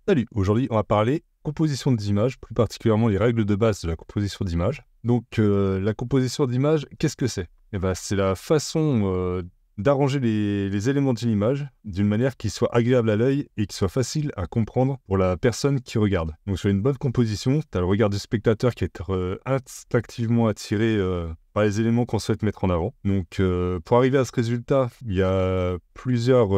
Salut, aujourd'hui on va parler composition d'images, plus particulièrement les règles de base de la composition d'images. Donc la composition d'images, qu'est-ce que c'est? Eh ben, c'est la façon d'arranger les éléments d'une image d'une manière qui soit agréable à l'œil et qui soit facile à comprendre pour la personne qui regarde. Donc sur une bonne composition, tu as le regard du spectateur qui est instinctivement attiré par les éléments qu'on souhaite mettre en avant. Donc pour arriver à ce résultat, il y a plusieurs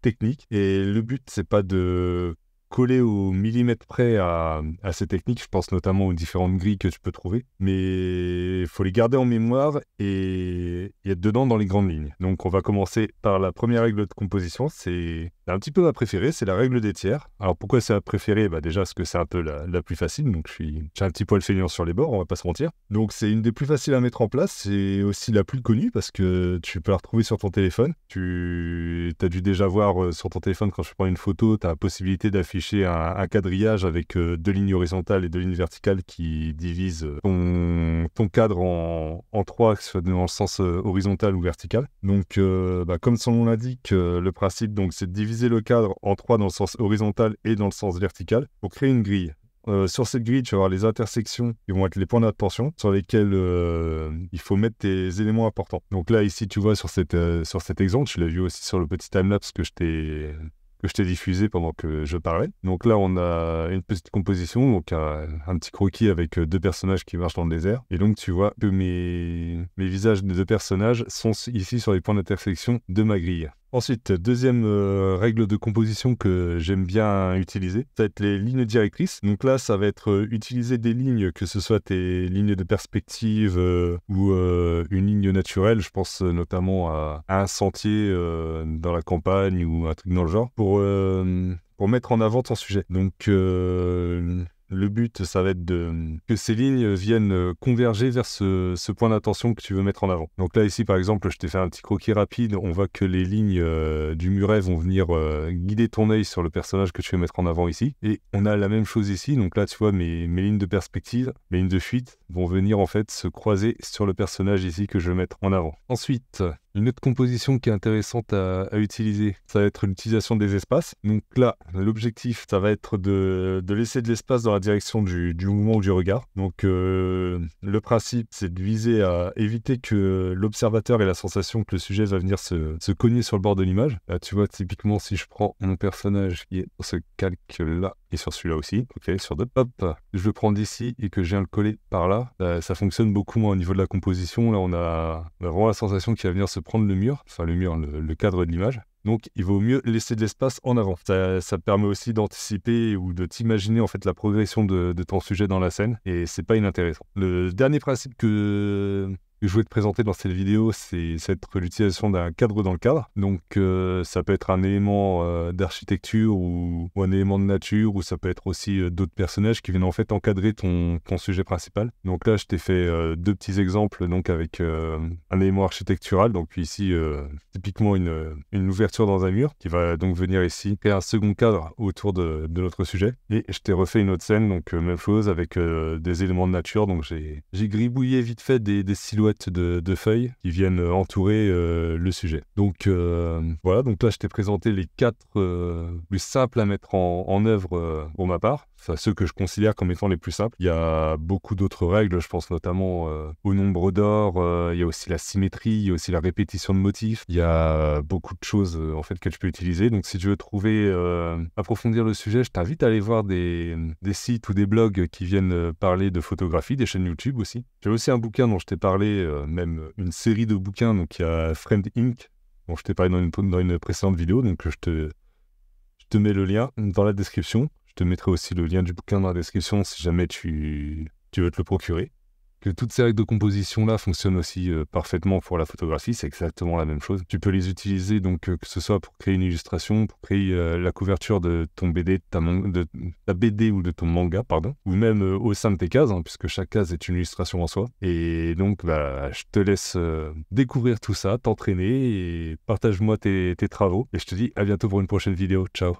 techniques et le but c'est pas de coller au millimètre près à ces techniques. Je pense notamment aux différentes grilles que tu peux trouver, mais il faut les garder en mémoire et être dedans dans les grandes lignes. Donc on va commencer par la première règle de composition, c'est un petit peu ma préférée, c'est la règle des tiers. Alors pourquoi c'est ma préférée? Déjà parce que c'est un peu la plus facile, donc j'ai un petit poil feignant sur les bords, on va pas se mentir. Donc c'est une des plus faciles à mettre en place, c'est aussi la plus connue parce que tu peux la retrouver sur ton téléphone. Tu as dû déjà voir sur ton téléphone quand je prends une photo, tu as la possibilité d'afficher un quadrillage avec deux lignes horizontales et deux lignes verticales qui divisent ton cadre en trois, que ce soit dans le sens horizontal ou vertical. Donc comme son nom l'indique, le principe c'est de diviser le cadre en trois dans le sens horizontal et dans le sens vertical pour créer une grille. Sur cette grille, tu vas avoir les intersections qui vont être les points d'attention sur lesquels il faut mettre tes éléments importants. Donc là, ici, tu vois sur cet exemple, tu l'as vu aussi sur le petit timelapse que je t'ai diffusé pendant que je parlais. Donc là, on a une petite composition, donc un petit croquis avec deux personnages qui marchent dans le désert. Et donc, tu vois que mes visages de deux personnages sont ici sur les points d'intersection de ma grille. Ensuite, deuxième règle de composition que j'aime bien utiliser, ça va être les lignes directrices. Donc là, ça va être utiliser des lignes, que ce soit tes lignes de perspective ou une ligne naturelle. Je pense notamment à un sentier dans la campagne ou un truc dans le genre, pour mettre en avant ton sujet. Donc le but, ça va être que ces lignes viennent converger vers ce point d'attention que tu veux mettre en avant. Donc là, ici, par exemple, je t'ai fait un petit croquis rapide. On voit que les lignes du muret vont venir guider ton œil sur le personnage que tu veux mettre en avant ici. Et on a la même chose ici. Donc là, tu vois, mes lignes de perspective, mes lignes de fuite vont venir en fait se croiser sur le personnage ici que je veux mettre en avant. Ensuite, une autre composition qui est intéressante à utiliser, ça va être l'utilisation des espaces. Donc là, l'objectif, ça va être de laisser de l'espace dans la direction du mouvement ou du regard. Donc le principe, c'est de viser à éviter que l'observateur ait la sensation que le sujet va venir se cogner sur le bord de l'image. Là, tu vois, typiquement, si je prends mon personnage qui est dans ce calque-là, et sur celui-là aussi, ok, sur deux, hop, je le prends d'ici et que je viens le coller par là, ça fonctionne beaucoup moins au niveau de la composition. Là, on a vraiment la sensation qu'il va venir se prendre le mur, enfin le cadre de l'image. Donc, il vaut mieux laisser de l'espace en avant. Ça permet aussi d'anticiper ou de t'imaginer en fait la progression de ton sujet dans la scène, et c'est pas inintéressant. Le dernier principe que je voulais te présenter dans cette vidéo, c'est l'utilisation d'un cadre dans le cadre. Donc ça peut être un élément d'architecture ou un élément de nature, ou ça peut être aussi d'autres personnages qui viennent en fait encadrer ton sujet principal. Donc là, je t'ai fait deux petits exemples donc avec un élément architectural. Donc ici, typiquement une ouverture dans un mur qui va donc venir ici créer un second cadre autour de notre sujet. Et je t'ai refait une autre scène, donc même chose avec des éléments de nature. Donc j'ai gribouillé vite fait des silhouettes de feuilles qui viennent entourer le sujet. Donc voilà, donc là je t'ai présenté les 4 plus simples à mettre en œuvre pour ma part, enfin ceux que je considère comme étant les plus simples. Il y a beaucoup d'autres règles, je pense notamment au nombre d'or, il y a aussi la symétrie, il y a aussi la répétition de motifs, il y a beaucoup de choses en fait que tu peux utiliser. Donc si tu veux trouver, approfondir le sujet, je t'invite à aller voir des sites ou des blogs qui viennent parler de photographie, des chaînes YouTube aussi. J'ai aussi un bouquin dont je t'ai parlé, même une série de bouquins, donc il y a Framed Ink, dont je t'ai parlé dans une précédente vidéo, donc je te mets le lien dans la description. Je te mettrai aussi le lien du bouquin dans la description si jamais tu veux te le procurer. Que toutes ces règles de composition-là fonctionnent aussi parfaitement pour la photographie, c'est exactement la même chose. Tu peux les utiliser donc que ce soit pour créer une illustration, pour créer la couverture de ton BD, de ta BD ou de ton manga, pardon, ou même au sein de tes cases, puisque chaque case est une illustration en soi. Et donc, je te laisse découvrir tout ça, t'entraîner et partage-moi tes travaux. Et je te dis à bientôt pour une prochaine vidéo. Ciao.